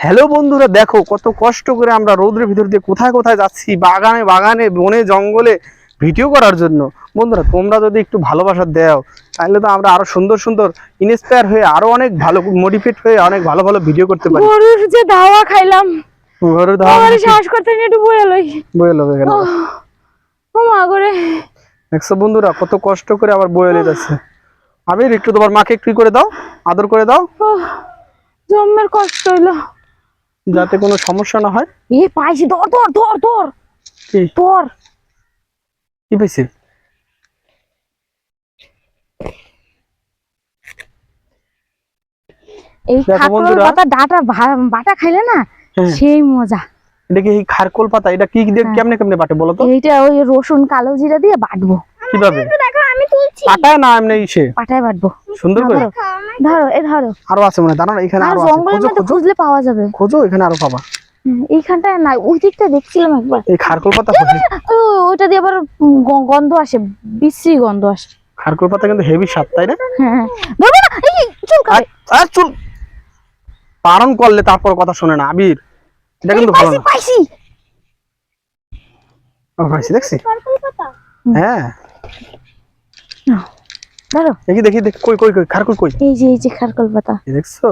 Hello বন্ধুরা, দেখো কত কষ্ট করে আমরা রোদের ভিতর দিয়ে কোথায় কোথায় যাচ্ছি, বাগানে বাগানে বনে জঙ্গলে ভিডিও করার জন্য। বন্ধুরা, তোমরা যদি একটু ভালোবাসা দাও তাহলে তো আমরা আরো সুন্দর সুন্দর ইন্সপায়ার হয়ে আরো অনেক ভালো মোটিভেট হয়ে অনেক ভালো ভালো ভিডিও করতে পারি। গরুর যে দাওয়া খাইলাম, গরুর দাওয়া আমার শ্বাস করতে নিয়ে একটু বয়ে লই বয়ে লবে কেন? ও মা করে দেখছো বন্ধুরা কত কষ্ট করে আবার বয়ে যাচ্ছে। আবির, একটু তোমার মাকে একটু করে দাও, আদর করে দাও, জন্মের কষ্ট হইলো, যাতে কোনো সমস্যা না হয়। পাইছি। ধর ধর ধর ধর কি ধর, কি পেয়েছি? এই খাকড়ার পাতা ডাটা বাটা খাইলে না সেই মজা। এটা কি খারকোল পাতা? এটা কি দিয়ে কেমনে কেমনে বাটে বলো তো? এইটা ওই রসুন কালো জিরা দিয়ে বাটবো। কিভাবে? দেখো আমি তুলছি। পাটায় না এমনি ইসে পাটায় বাটবো সুন্দর করে। ধরো এই ধরো, আরো আছে মনে, দাঁড়াও এখানে আরো আছে। জঙ্গলের মধ্যে খুঁজলে পাওয়া যাবে। খোঁজো, এখানে আরো পাবা। এইখানটায় না, ওই দিকটা দেখছিলাম একবার। এই খারকোল পাতা ওইটা দিয়ে আবার গন্ধ আসে, বিশ্রী গন্ধ আসে। খারকোল পাতা কিন্তু হেভি স্বাদ, তাই না? হ্যাঁ, ধরবো না, এই চুল কাটে। আর চুল পারণ করলে তারপর কথা শুনে না। আবির, এটা কিন্তু ভালো না। পাইছি পাইছি, দেখছি। হ্যাঁ, ধরো দেখি দেখি দেখি, কই কই কই খারকোল কই? এই যে খারকোল পাতা। দেখছো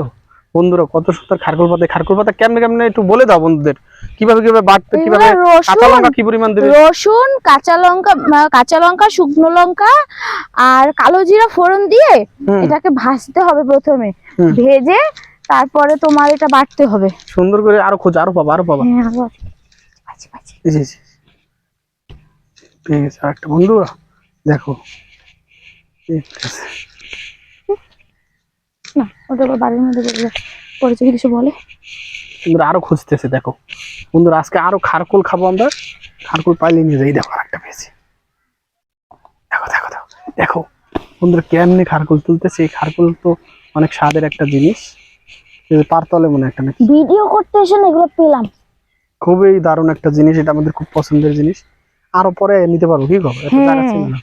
বন্ধুরা কত সুন্দর খারকোল পাতা। খারকোল পাতা কেমনে কেমনে একটু বলে দাও বন্ধুদের, কিভাবে কিভাবে বাটতে, কিভাবে কাঁচা লঙ্কা কি পরিমাণ দেবে? রসুন, কাঁচা লঙ্কা, শুকনো লঙ্কা আর কালো জিরা ফোড়ন দিয়ে এটাকে ভাজতে হবে প্রথমে। ভেজে তারপরে তোমার এটা বাটতে হবে সুন্দর করে। আরো খোঁজ, আরো পাবা, আরো পাবা। হ্যাঁ, আরো পাইছি। পেয়ে গেছে একটা। বন্ধুরা দেখো, না ওটা বাড়ির মধ্যে পরে যদি কিছু বলে। বন্ধুরা আরো খুঁজতেছে। দেখো বন্ধুরা, আজকে আরো খারকোল খাবো আমরা। খারকোল পাইলে নিয়ে যাই। দেখো আরেকটা পেয়েছি। দেখো দেখো দেখো দেখো বন্ধুরা, কেমনি খারকোল তুলতেছে। এই খারকোল তো অনেক স্বাদের একটা জিনিস। পারতলে মনে একটা নাকি ভিডিও করতে এসে না এগুলো পেলাম। খুবই দারুণ একটা জিনিস, এটা আমাদের খুব পছন্দের জিনিস। আরো পরে নিতে পারবো, কি খবর? এত জায়গা ছিল না।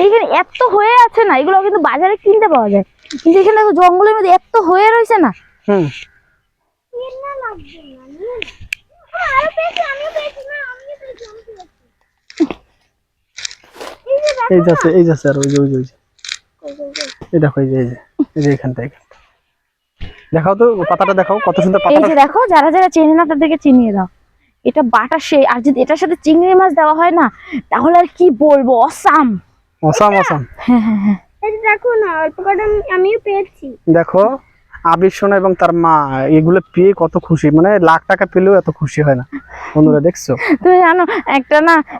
এখানে এত হয়ে আছে না, এগুলো কিন্তু বাজারে কিনতে পাওয়া যায়, কিন্তু এখানে দেখো জঙ্গলের মধ্যে এত হয়ে রয়েছে না। এই যাচ্ছে, এই যাচ্ছে। আর ওই যে ওই যে এই দেখো, এই যে এই যে এখানটা দেখাও তো পাতাটা, দেখাও কত সুন্দর পাতা। এই যে দেখো, যারা যারা চেনে না তাদেরকে চিনিয়ে দাও। এটা বাটা সেই, আর যদি এটার সাথে চিংড়ি মাছ দেওয়া হয় না তাহলে আর কি বলবো, অসাম অসাম অসাম। হ্যাঁ হ্যাঁ হ্যাঁ, এই দেখো না, অল্প কটা আমিও পেয়েছি। দেখো আবির সোনা এবং তার মা এগুলো পেয়ে কত খুশি, মানে লাখ টাকা পেলেও এত খুশি হয় না। বন্ধুরা দেখছো, তুমি জানো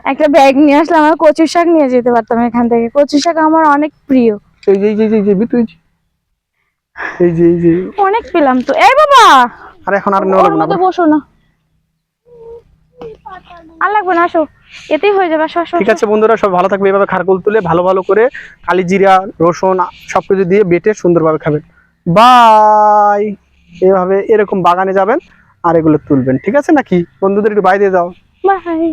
একটা ব্যাগ নিয়ে আসলে আমার কচু শাক নিয়ে যেতে পারতাম এখান থেকে। কচু শাক আমার অনেক প্রিয়। এই যে এই যে বিটু, এই যে এই যে অনেক পেলাম তো। এই বাবা, আর এখন আর নেওয়া লাগবে না। বসো না, আর লাগবে না, আসো, এতেই হয়ে যাবে। আসো আসো। ঠিক আছে বন্ধুরা, সব ভালো থাকবে। এভাবে খারকোল তুলে ভালো ভালো করে কালি জিরা রসুন সবকিছু দিয়ে বেটে সুন্দরভাবে খাবেন। বাই। এভাবে এরকম বাগানে যাবেন আর এগুলো তুলবেন, ঠিক আছে নাকি? বন্ধুদের একটু বাই দিয়ে দাও। বাই।